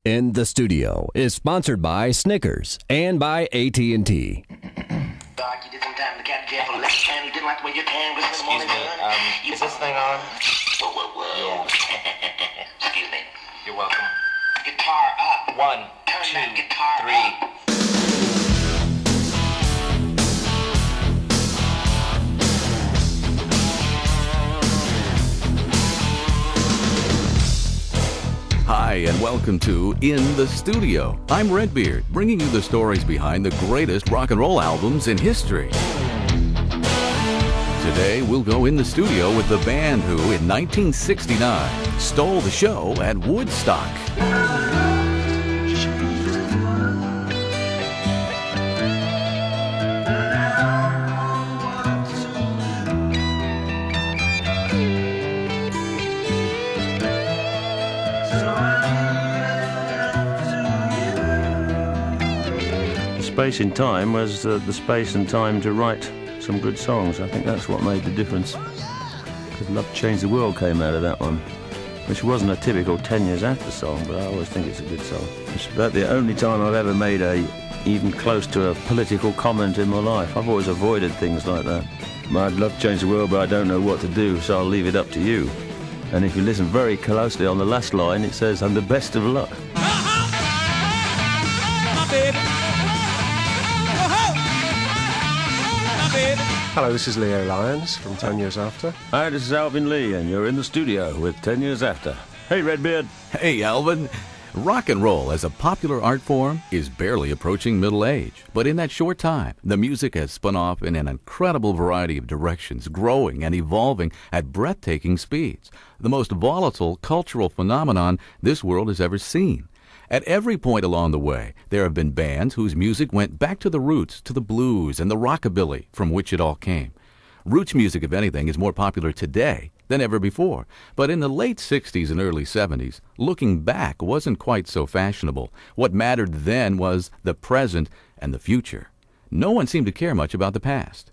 In the Studio is sponsored by Snickers and by AT&T. Doc, you did some time in the county jail for less time. You didn't like the way your hand was in the morning. Is this thing on? Whoa. Yeah. Excuse me. You're welcome. Guitar up. 1, Turn 2, that guitar 3. up. Hi, and welcome to In the Studio. I'm Redbeard, bringing you the stories behind the greatest rock and roll albums in history. Today, we'll go in the studio with the band who, in 1969, stole the show at Woodstock. Space in time was the space and time to write some good songs. I think that's what made the difference. Because Love Changed the World came out of that one, which wasn't a typical 10 years after song, but I always think it's a good song. It's about the only time I've ever made even close to a political comment in my life. I've always avoided things like that. I'd love to change the world, but I don't know what to do, so I'll leave it up to you. And if you listen very closely on the last line, it says, "I'm the best of luck." Hello, this is Leo Lyons from 10 Years After. Hi, this is Alvin Lee, and you're in the studio with 10 Years After. Hey, Redbeard. Hey, Alvin. Rock and roll as a popular art form is barely approaching middle age. But in that short time, the music has spun off in an incredible variety of directions, growing and evolving at breathtaking speeds. The most volatile cultural phenomenon this world has ever seen. At every point along the way, there have been bands whose music went back to the roots, to the blues and the rockabilly from which it all came. Roots music, if anything, is more popular today than ever before. But in the late 60s and early 70s, looking back wasn't quite so fashionable. What mattered then was the present and the future. No one seemed to care much about the past.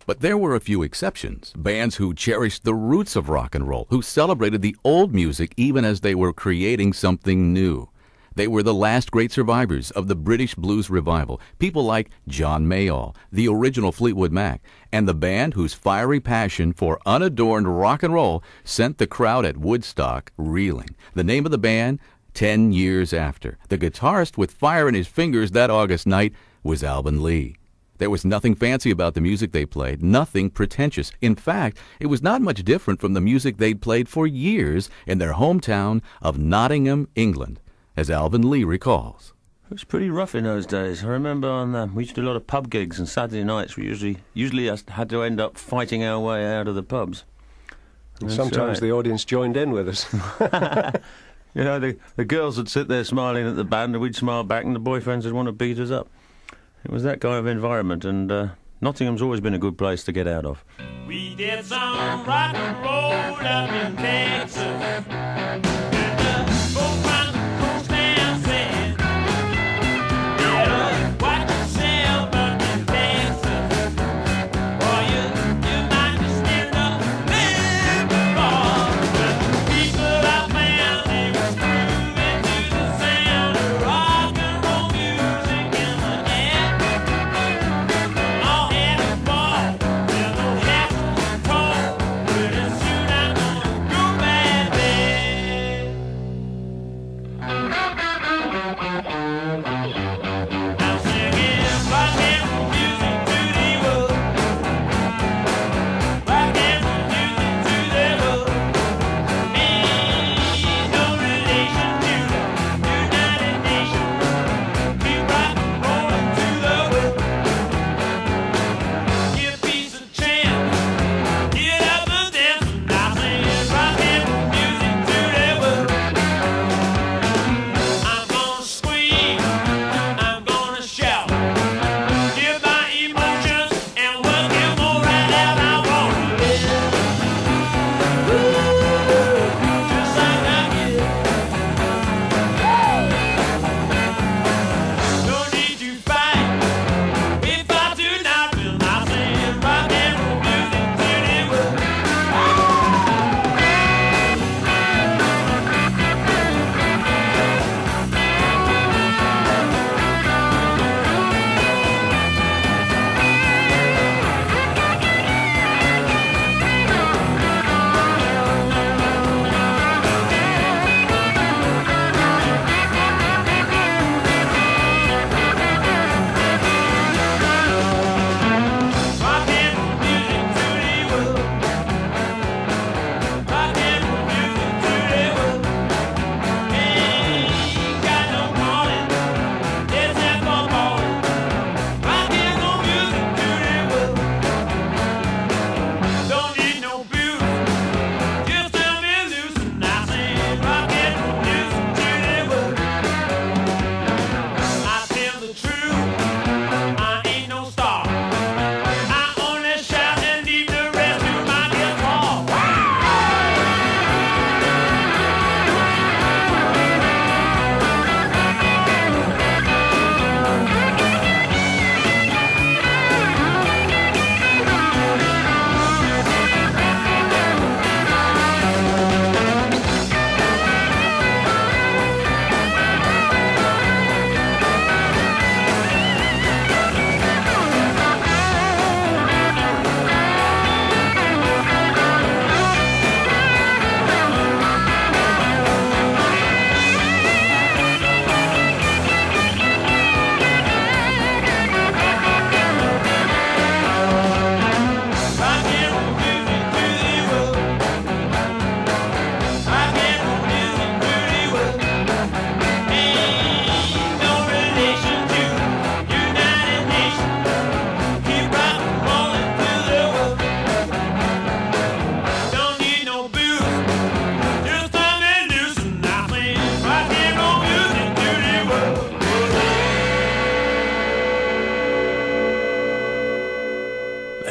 But there were a few exceptions, bands who cherished the roots of rock and roll, who celebrated the old music even as they were creating something new. They were the last great survivors of the British blues revival, people like John Mayall, the original Fleetwood Mac, and the band whose fiery passion for unadorned rock and roll sent the crowd at Woodstock reeling. The name of the band, 10 Years After. The guitarist with fire in his fingers that August night was Alvin Lee. There was nothing fancy about the music they played, nothing pretentious. In fact, it was not much different from the music they'd played for years in their hometown of Nottingham, England, as Alvin Lee recalls. It was pretty rough in those days. I remember we used to do a lot of pub gigs, and Saturday nights we usually had to end up fighting our way out of the pubs. And sometimes the audience joined in with us. You know, the girls would sit there smiling at the band, and we'd smile back, and the boyfriends would want to beat us up. It was that kind of environment, and Nottingham's always been a good place to get out of. We did some rock and roll up in Texas.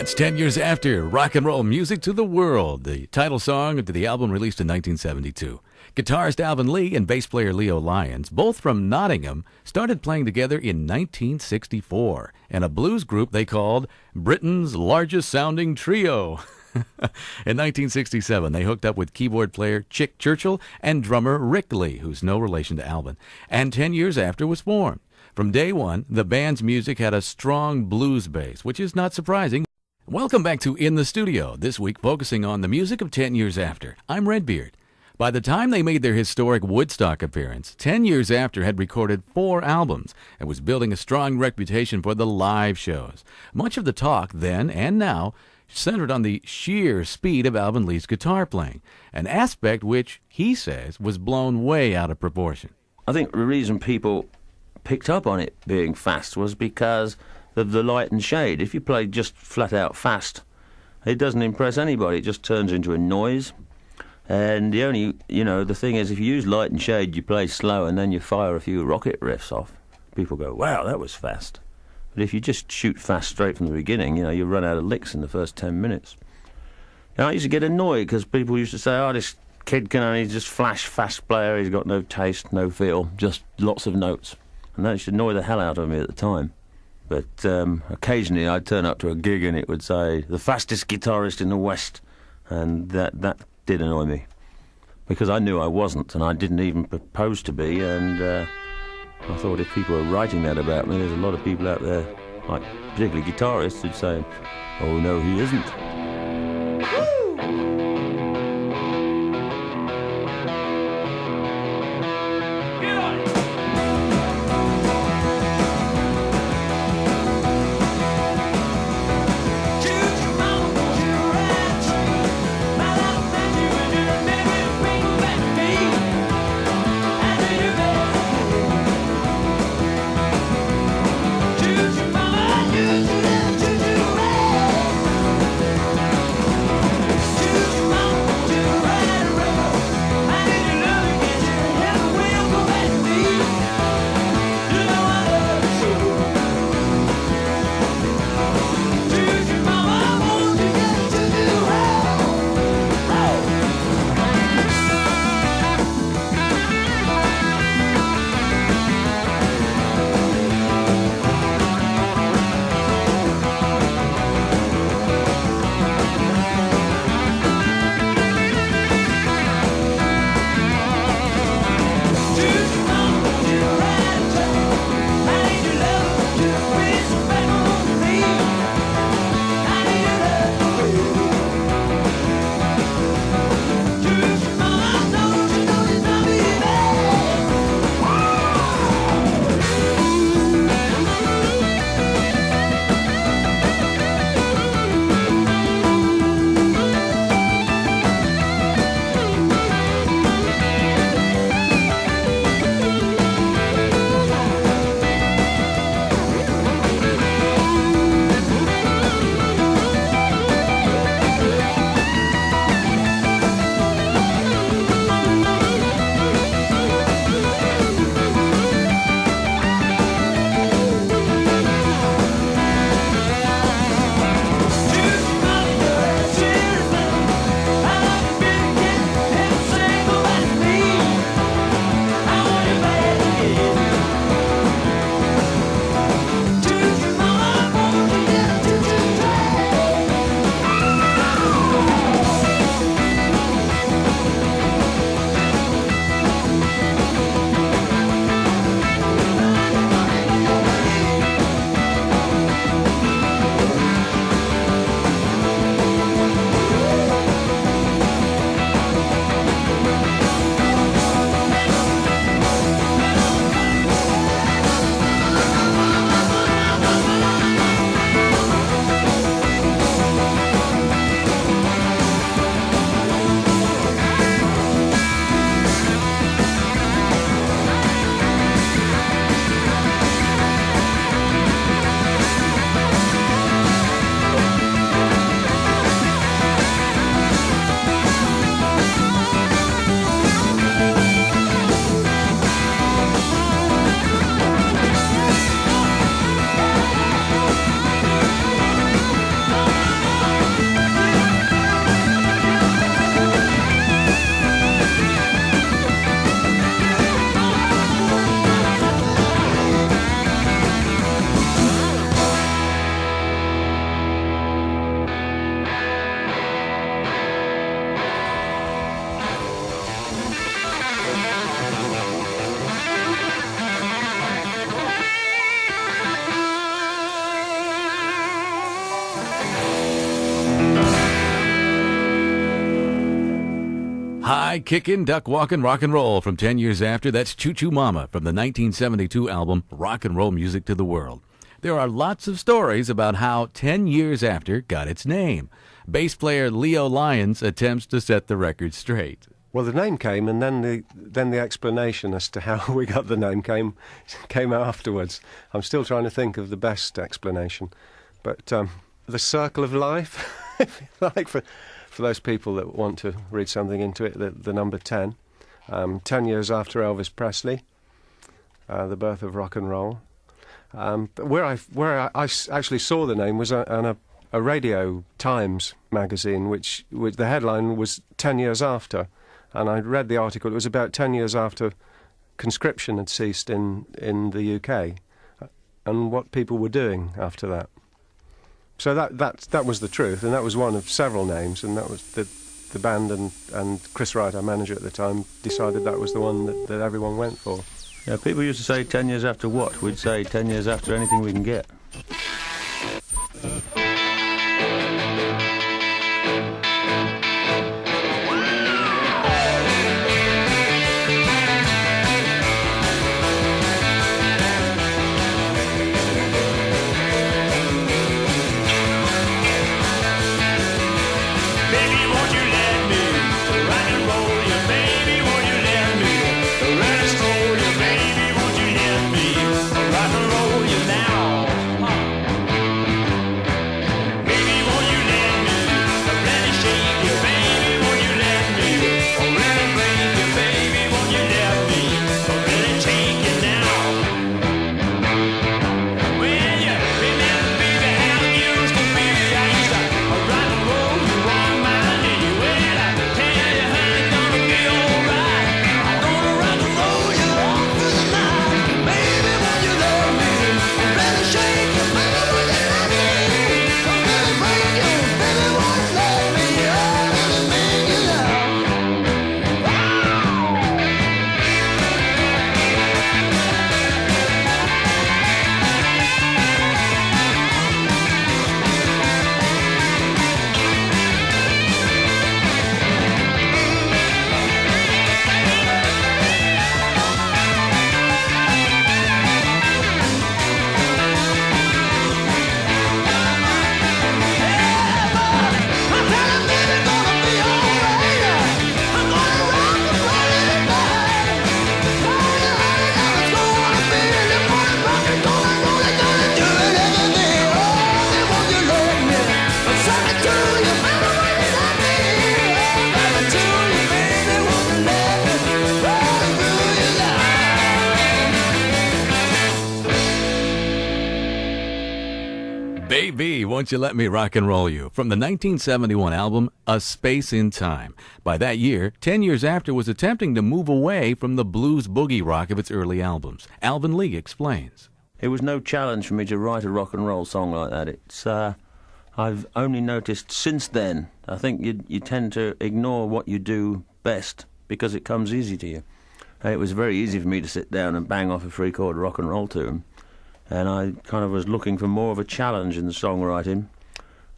It's 10 years after Rock and Roll Music to the World, the title song to the album released in 1972. Guitarist Alvin Lee and bass player Leo Lyons, both from Nottingham, started playing together in 1964 in a blues group they called Britain's Largest Sounding Trio. In 1967, they hooked up with keyboard player Chick Churchill and drummer Rick Lee, who's no relation to Alvin, and 10 years after was formed. From day one, the band's music had a strong blues base, which is not surprising. Welcome back to In the Studio, this week focusing on the music of 10 years after. I'm Redbeard. By the time they made their historic Woodstock appearance, 10 years after had recorded 4 albums and was building a strong reputation for the live shows. Much of the talk then and now centered on the sheer speed of Alvin Lee's guitar playing, an aspect which, he says, was blown way out of proportion. I think the reason people picked up on it being fast was because of the light and shade. If you play just flat out fast, it doesn't impress anybody. It just turns into a noise. And the only, the thing is, if you use light and shade, you play slow and then you fire a few rocket riffs off. People go, wow, that was fast. But if you just shoot fast straight from the beginning, you run out of licks in the first 10 minutes. Now, I used to get annoyed because people used to say, oh, this kid can only just flash fast player, he's got no taste, no feel, just lots of notes. And that used to annoy the hell out of me at the time. But occasionally I'd turn up to a gig and it would say, the fastest guitarist in the West. And that did annoy me. Because I knew I wasn't, and I didn't even propose to be, and I thought if people were writing that about me, there's a lot of people out there, like particularly guitarists, who'd say, oh no, he isn't. right, kickin', duck walkin', rock and roll from 10 years after. That's Choo Choo Mama from the 1972 album Rock and Roll Music to the World. There are lots of stories about how 10 years after got its name. Bass player Leo Lyons attempts to set the record straight. Well, the name came, and then the explanation as to how we got the name came afterwards. I'm still trying to think of the best explanation, but the circle of life, if you like, for those people that want to read something into it, the number 10, 10 years after Elvis Presley, the birth of rock and roll. But where I actually saw the name was on a Radio Times magazine, which the headline was 10 years after. And I read the article. It was about 10 years after conscription had ceased in the UK, and what people were doing after that. So that was the truth, and that was one of several names, and that was the band and Chris Wright, our manager at the time, decided that was the one that everyone went for. Yeah, people used to say 10 years after what? We'd say 10 years after anything we can get. Baby, Won't You Let Me Rock and Roll You from the 1971 album A Space in Time. By that year, 10 years after was attempting to move away from the blues boogie rock of its early albums. Alvin Lee explains. It was no challenge for me to write a rock and roll song like that. It's I've only noticed since then, I think you tend to ignore what you do best because it comes easy to you. It was very easy for me to sit down and bang off a three-chord rock and roll tune. And I kind of was looking for more of a challenge in the songwriting.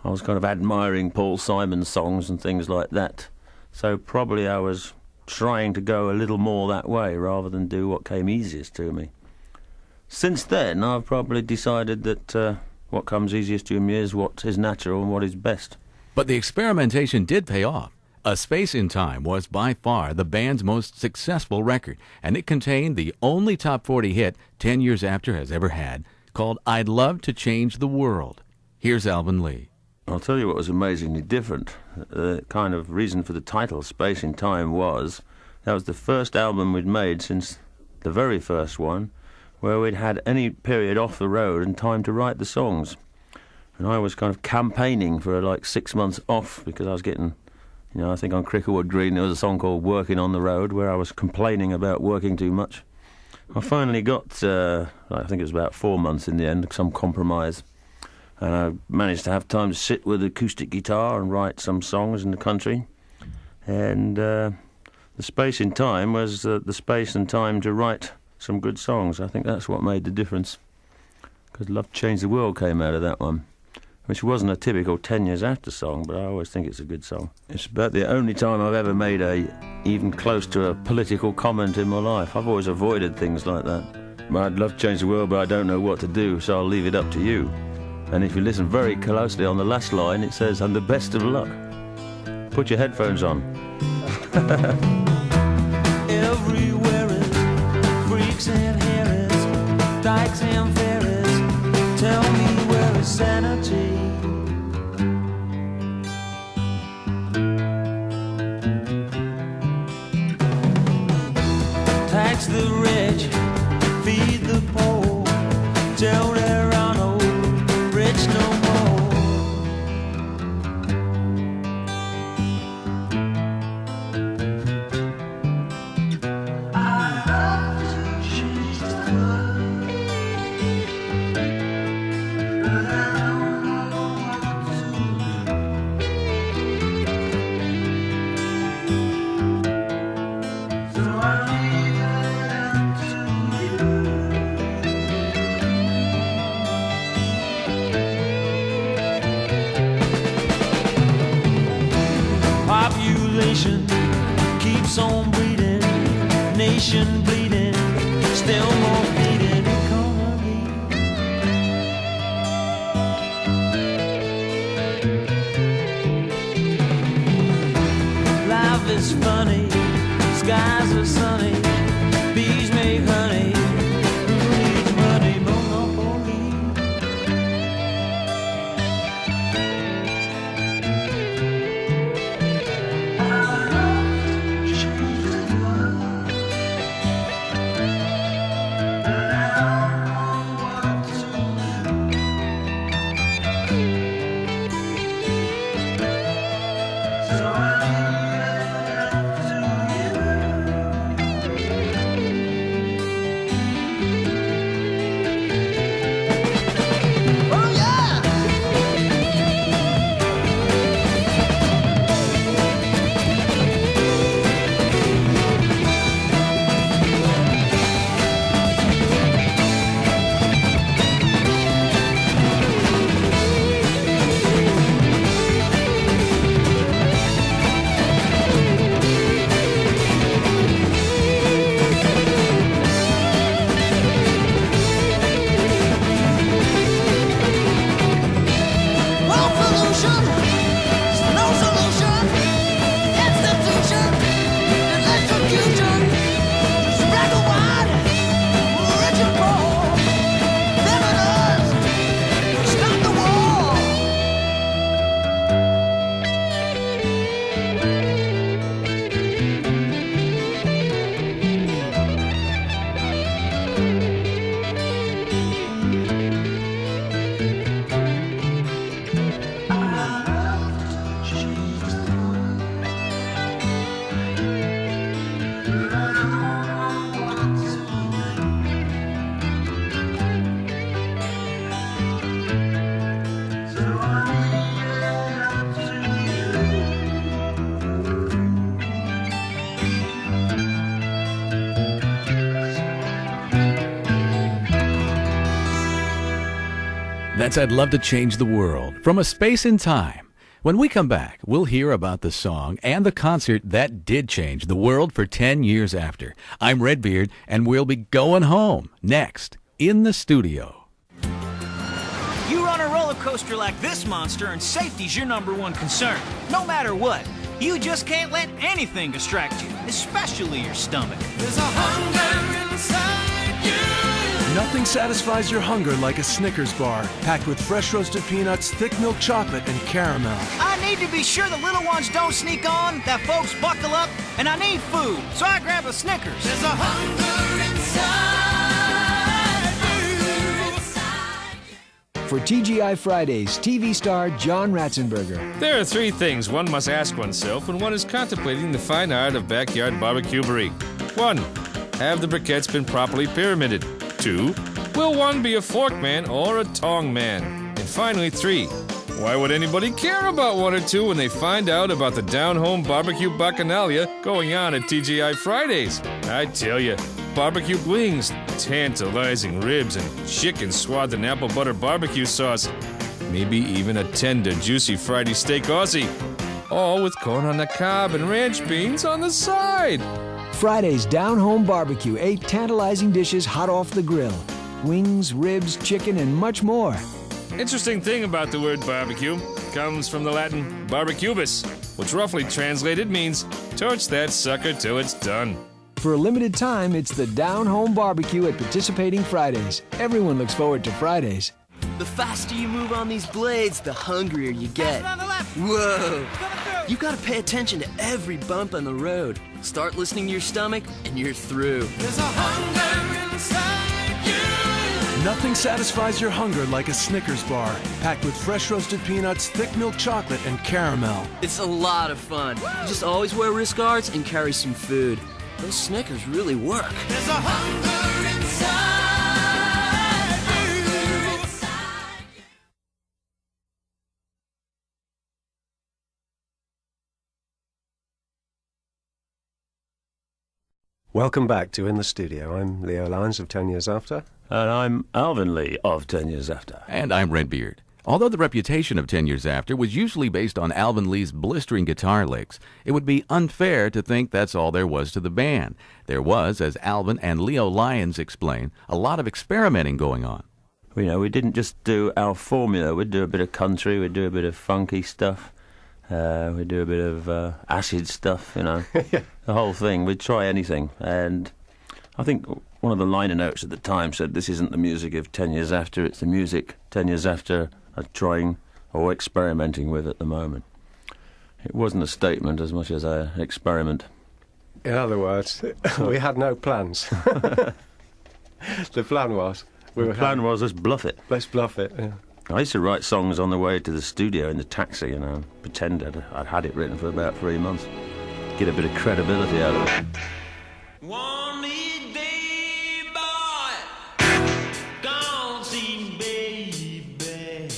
I was kind of admiring Paul Simon's songs and things like that. So probably I was trying to go a little more that way rather than do what came easiest to me. Since then, I've probably decided that what comes easiest to me is what is natural and what is best. But the experimentation did pay off. A Space in Time was by far the band's most successful record, and it contained the only top 40 hit 10 years after has ever had, called I'd Love to Change the World. Here's Alvin Lee. I'll tell you what was amazingly different. The kind of reason for the title, Space in Time, was that was the first album we'd made since the very first one where we'd had any period off the road and time to write the songs. And I was kind of campaigning for like 6 months off because I was getting... You know, I think on Cricklewood Green there was a song called Working on the Road where I was complaining about working too much. I finally got, I think it was about 4 months in the end, some compromise. And I managed to have time to sit with acoustic guitar and write some songs in the country. And the space in time was the space and time to write some good songs. I think that's what made the difference. Because Love to Change the World came out of that one. which wasn't a typical 10 Years After song, but I always think it's a good song. It's about the only time I've ever made even close to a political comment in my life. I've always avoided things like that. I'd love to change the world, but I don't know what to do, so I'll leave it up to you. And if you listen very closely on the last line, it says, and the best of luck. Put your headphones on. Everywhere is freaks and harris, dykes and fairies. Tell me where is sanity? Tax the rich, feed the poor. Tell there are no rich no more. I love to change the world, but I don't know what to do. So I leave it up to you. Population keeps on breeding, nation bleeding, still more feeding economy. Life is funny, skies are sunny, bees make honey. Who needs money? Monopoly. That's I'd Love to Change the World from A Space in Time. When we come back, we'll hear about the song and the concert that did change the world for 10 years after. I'm Redbeard, and we'll be going home next in the studio. You run a roller coaster like this, monster, and safety's your number one concern. No matter what, you just can't let anything distract you, especially your stomach. There's a hunger inside you. Nothing satisfies your hunger like a Snickers bar, packed with fresh roasted peanuts, thick milk chocolate, and caramel. I need to be sure the little ones don't sneak on, that folks buckle up, and I need food, so I grab a Snickers. There's a hunger inside you. For TGI Fridays, TV star John Ratzenberger. There are three things one must ask oneself when one is contemplating the fine art of backyard barbecuery. 1. Have the briquettes been properly pyramided? 2. Will one be a fork man or a tong man? And finally, 3. Why would anybody care about 1 or 2 when they find out about the down-home barbecue bacchanalia going on at TGI Fridays? I tell you, barbecued wings, tantalizing ribs, and chicken swathed in apple butter barbecue sauce. maybe even a tender, juicy Friday steak Aussie. All with corn on the cob and ranch beans on the side. Friday's Down Home Barbecue, 8 tantalizing dishes hot off the grill. Wings, ribs, chicken, and much more. Interesting thing about the word barbecue comes from the Latin barbecubus, which roughly translated means torch that sucker till it's done. For a limited time, it's the Down Home Barbecue at participating Fridays. Everyone looks forward to Fridays. The faster you move on these blades, the hungrier you get. Whoa! You gotta pay attention to every bump on the road. Start listening to your stomach, and you're through. There's a hunger inside you. Nothing satisfies your hunger like a Snickers bar, packed with fresh roasted peanuts, thick milk chocolate, and caramel. It's a lot of fun. You just always wear wrist guards and carry some food. Those Snickers really work. There's a hunger inside you. Welcome back to In the Studio. I'm Leo Lyons of 10 Years After. And I'm Alvin Lee of 10 Years After. And I'm Redbeard. Although the reputation of 10 Years After was usually based on Alvin Lee's blistering guitar licks, it would be unfair to think that's all there was to the band. There was, as Alvin and Leo Lyons explain, a lot of experimenting going on. You know, we didn't just do our formula. We'd do a bit of country, we'd do a bit of funky stuff, we'd do a bit of acid stuff, you know, the whole thing. We'd try anything. And I think one of the liner notes at the time said, this isn't the music of 10 Years After, it's the music 10 Years After are trying or experimenting with at the moment. It wasn't a statement as much as an experiment. In other words, we had no plans. The plan was... let's bluff it. Let's bluff it, yeah. I used to write songs on the way to the studio in the taxi, you know, pretend I'd had it written for about 3 months. Get a bit of credibility out of it. One day, boy, gone see baby,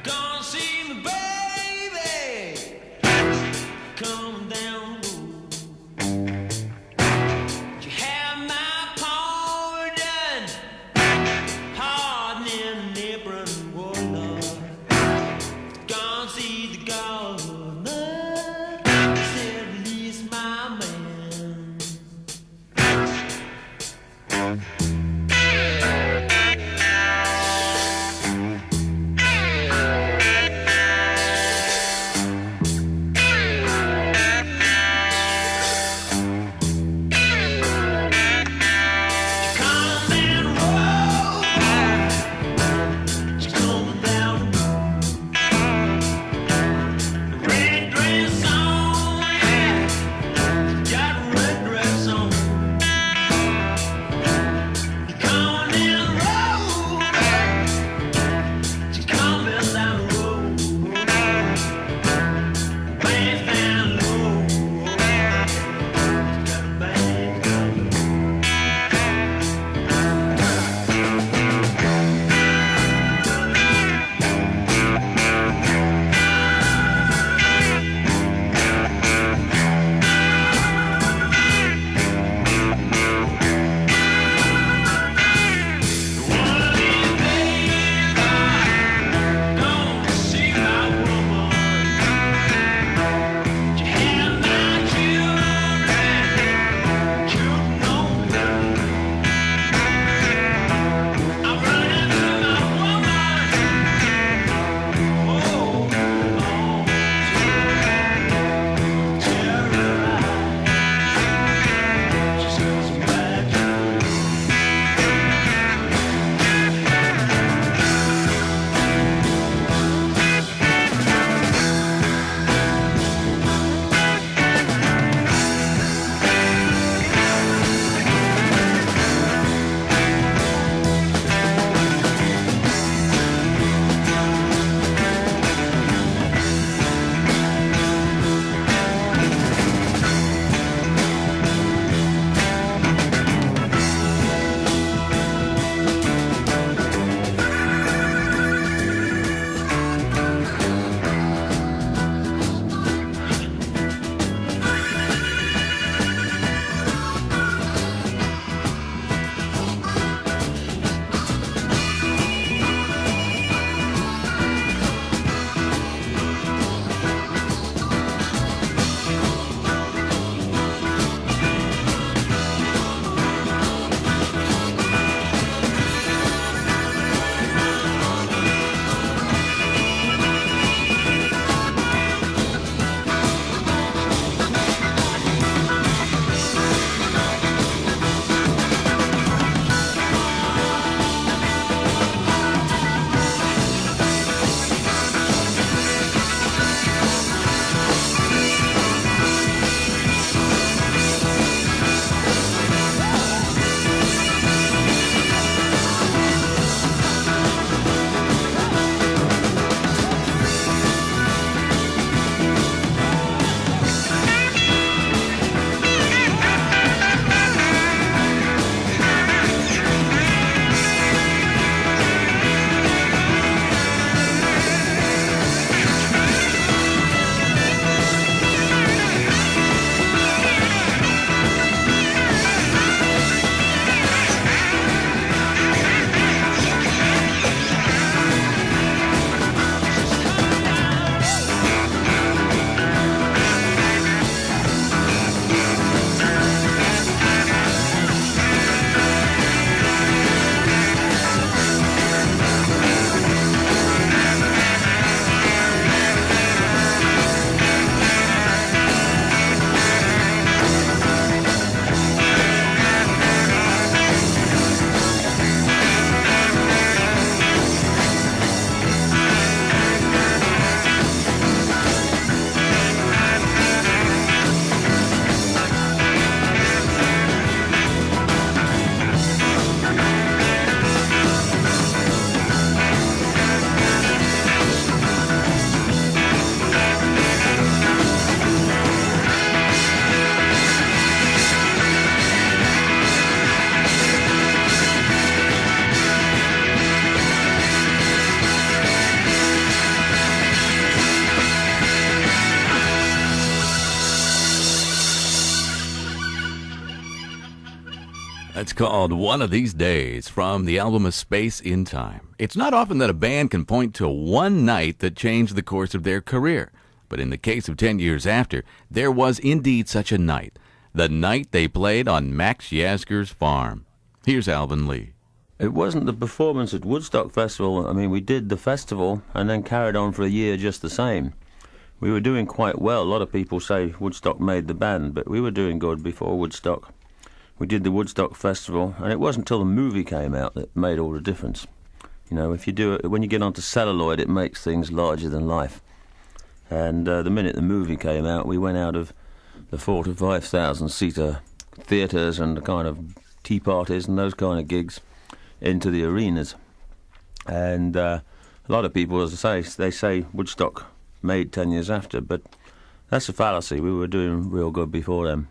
gone see my baby, come down the road. You have my pardon, hardening an apron, oh Lord, gone see the governor, said release my man. That's called One of These Days from the album A Space in Time. It's not often that a band can point to one night that changed the course of their career. But in the case of 10 years after, there was indeed such a night. The night they played on Max Yasgur's farm. Here's Alvin Lee. It wasn't the performance at Woodstock Festival. I mean, we did the festival and then carried on for a year just the same. We were doing quite well. A lot of people say Woodstock made the band, but we were doing good before Woodstock. We did the Woodstock Festival, and it wasn't until the movie came out that made all the difference. You know, if you do it, when you get onto celluloid, it makes things larger than life. And the minute the movie came out, we went out of the 4,000 to 5,000 seater theatres and the kind of tea parties and those kind of gigs into the arenas. And a lot of people, as I say, they say Woodstock made 10 years after, but that's a fallacy. We were doing real good before them.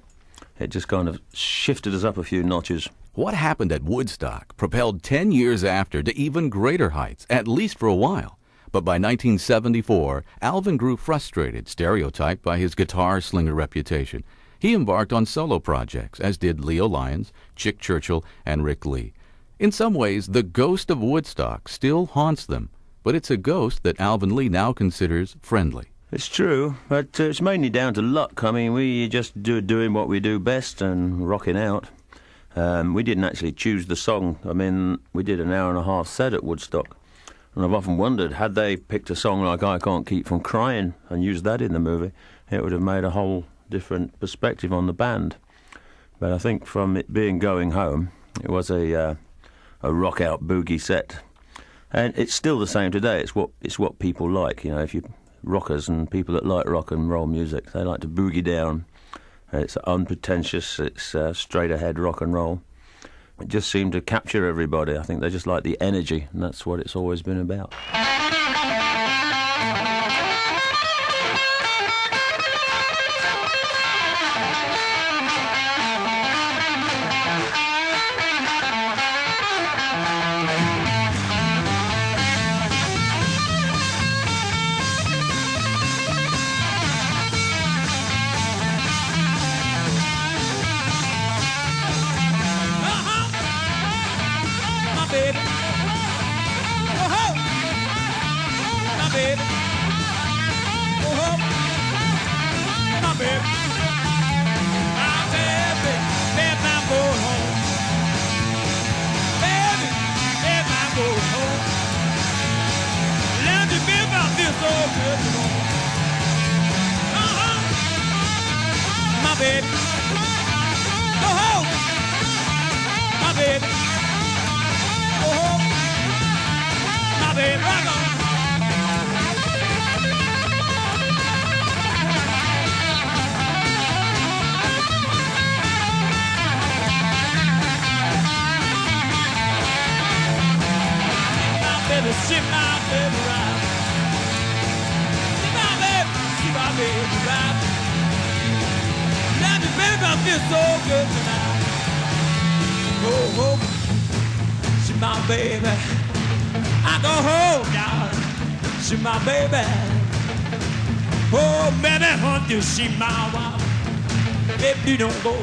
It just kind of shifted us up a few notches. What happened at Woodstock propelled 10 years after to even greater heights, at least for a while. But by 1974, Alvin grew frustrated, stereotyped by his guitar slinger reputation. He embarked on solo projects, as did Leo Lyons, Chick Churchill, and Rick Lee. In some ways, the ghost of Woodstock still haunts them, but it's a ghost that Alvin Lee now considers friendly. It's true, but it's mainly down to luck. I mean, we just doing what we do best and rocking out. We didn't actually choose the song. I mean, we did an hour-and-a-half set at Woodstock. And I've often wondered, had they picked a song like I Can't Keep From Crying and used that in the movie, it would have made a whole different perspective on the band. But I think from it being Going Home, it was a rock-out boogie set. And it's still the same today. It's what people like. You know, if you rockers and people that like rock and roll music, they like to boogie down. It's unpretentious, it's straight ahead rock and roll. It just seemed to capture everybody. I think they just like the energy, and that's what it's always been about. My baby, go home. My baby, go home. My baby, rock on. My baby, sit my baby right. See my baby ride. Let me, baby, I feel so good tonight. Oh, oh, see my baby. I go home, darling. See my baby. Oh, baby, want to see my wife. Baby, don't go.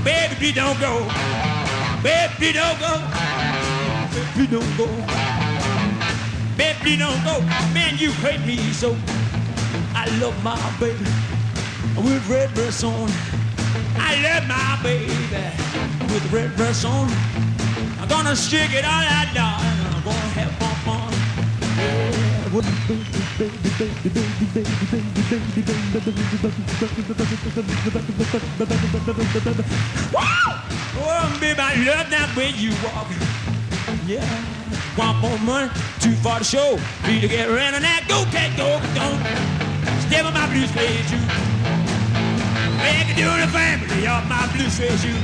Baby, don't go. Baby, don't go. Baby, don't go. Baby, don't go. Man, you hate me so. I love my baby with red dress on. I love my baby with red dress on. I'm gonna stick it all out, darling. I'm gonna have fun. Oh, baby, I love that way you walk. Yeah. Want more money, too far to show. Need to get around on that. Go, cat, go, don't. Step on my blue suede shoe. Back to the family of my blue suede shoe.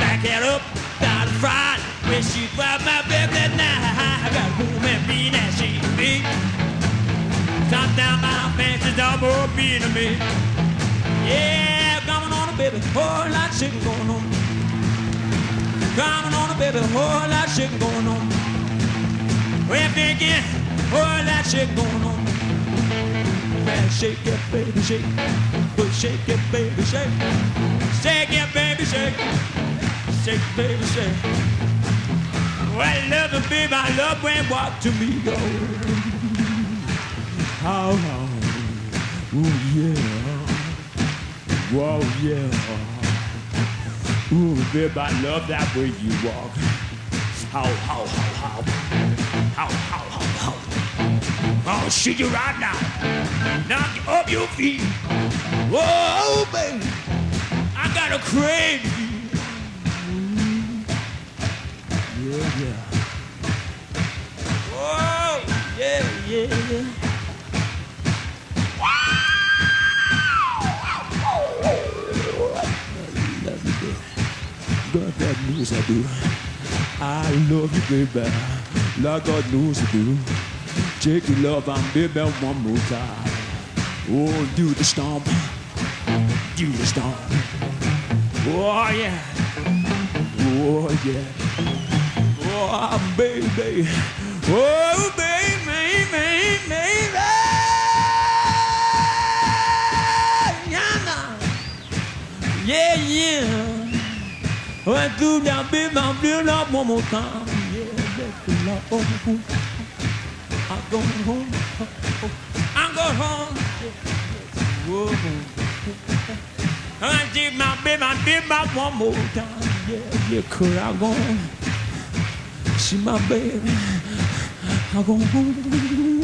Back it up, down the front. When she grabbed my baby that night, I got home and being that she be. Top down my fancy dog, more being to me. Yeah, coming on a baby, whole lot of shit going on. Coming on a baby, whole lot of shit going on. Well, again, whole lot of shit going on. Man, shake it, baby, shake. But shake it, baby, shake. Shake it, baby, shake. Shake, baby, shake. Well, love and baby, I love when walk to me, go. How, ooh, yeah. Whoa, yeah. Ooh, baby, I love that way you walk. How. I'll shoot you right now. Knock you off your feet. Whoa, baby. I got a craving. Yeah. Whoa, yeah. God, that knows I do. I love you, baby. Like God knows I do. Take your love and baby one more time. Oh, do the stomp. Do the stomp. Oh, yeah. Oh, yeah. Oh, baby. Oh, baby. Yeah. Went through that baby, I'm doing up one more time. Yeah, that's the love. I'm going home. Whoa. I did my baby, I did my one more time. Yeah, could I go home? See my baby. I go home.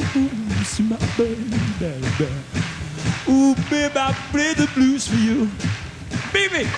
See my baby. Ooh, baby, I play the blues for you. Baby.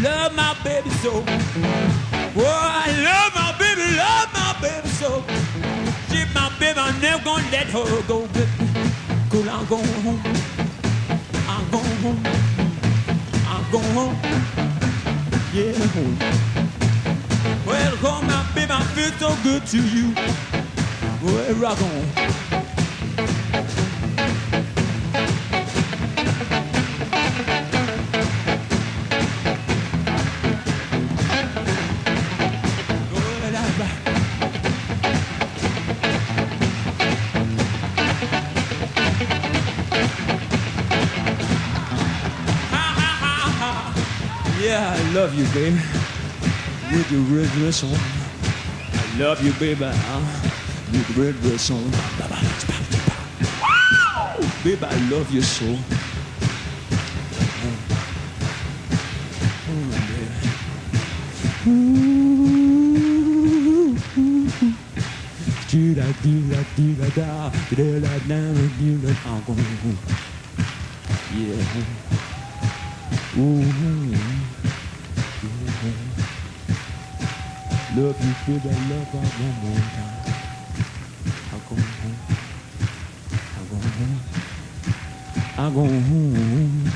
Love my baby so. Oh, I love my baby so. She my baby, I'm never gonna let her go, baby. 'Cause I'm going home. Yeah, home. Well, home, my baby, I feel so good to you. Well, rock on. Yeah, I love you, baby. With your red dress on. I love you, baby. With the red dress on. Baby, I love you so. Yeah. Love you, baby, love her one more time. I'm going home.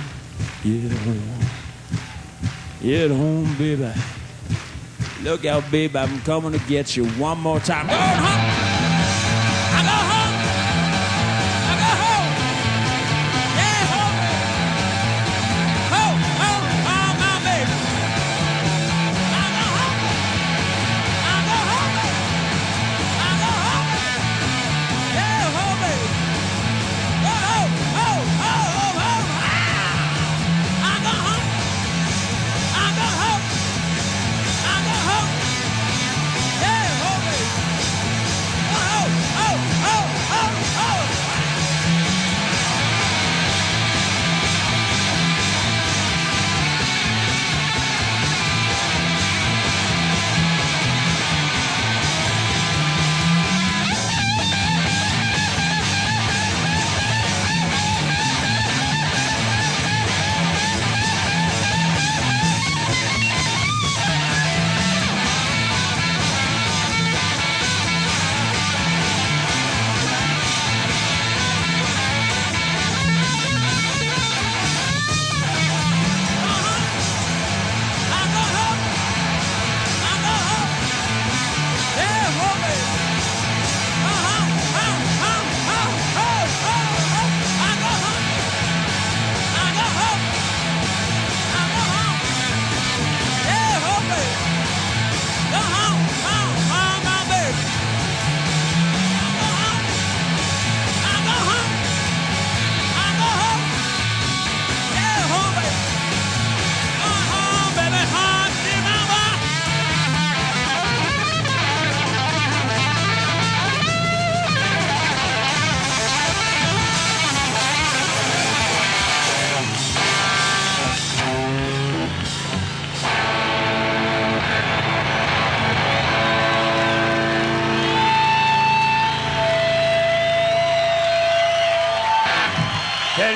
Get home, baby. Look out, baby, I'm coming to get you one more time. Go home.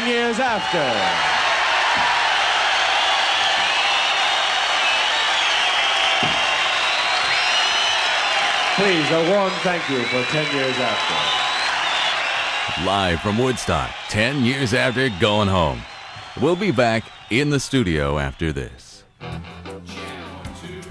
years after. Please, a warm thank you for 10 years after. Live from Woodstock, 10 years after going home. We'll be back in the studio after this.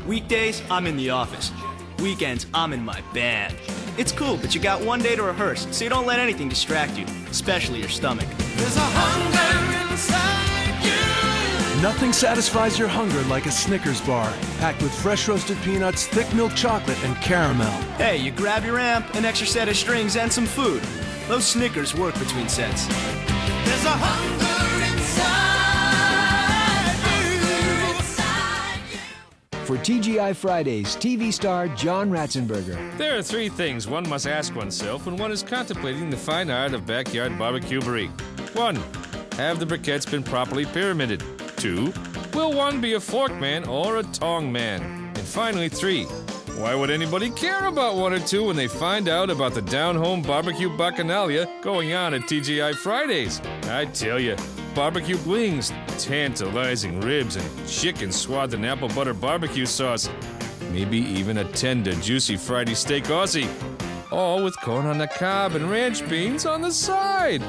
Weekdays, I'm in the office. Weekends, I'm in my band. It's cool, but you got one day to rehearse, so you don't let anything distract you, especially your stomach. There's a hunger inside you. Nothing satisfies your hunger like a Snickers bar, packed with fresh roasted peanuts, thick milk chocolate, and caramel. Hey, you grab your amp, an extra set of strings, and some food. Those Snickers work between sets. There's a hunger inside you. For TGI Fridays, TV star John Ratzenberger. There are three things one must ask oneself when one is contemplating the fine art of backyard barbecue-bery. 1. Have the briquettes been properly pyramided? 2. Will one be a fork man or a tong man? And finally, 3. Why would anybody care about 1 or 2 when they find out about the down-home barbecue bacchanalia going on at TGI Fridays? I tell you, barbecue wings, tantalizing ribs, and chicken swathed in apple butter barbecue sauce. Maybe even a tender, juicy Friday steak Aussie. All with corn on the cob and ranch beans on the side.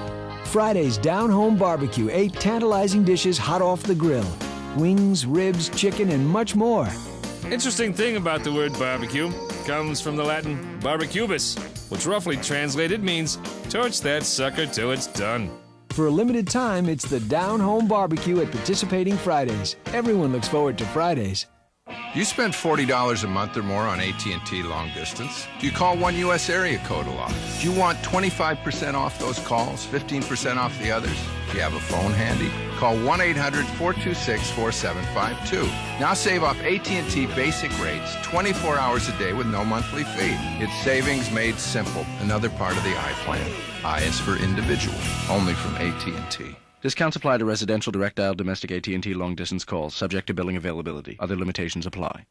Friday's down-home barbecue, 8 tantalizing dishes hot off the grill. Wings, ribs, chicken, and much more. Interesting thing about the word barbecue comes from the Latin barbecubus, which roughly translated means torch that sucker till it's done. For a limited time, it's the down-home barbecue at participating Fridays. Everyone looks forward to Fridays. Do you spend $40 a month or more on AT&T long distance? Do you call one U.S. area code a lot? Do you want 25% off those calls, 15% off the others? Do you have a phone handy? Call 1-800-426-4752. Now save off AT&T basic rates 24 hours a day with no monthly fee. It's savings made simple. Another part of the I plan. I is for individual. Only from AT&T. Discounts apply to residential direct dial domestic AT&T long distance calls, subject to billing availability. Other limitations apply.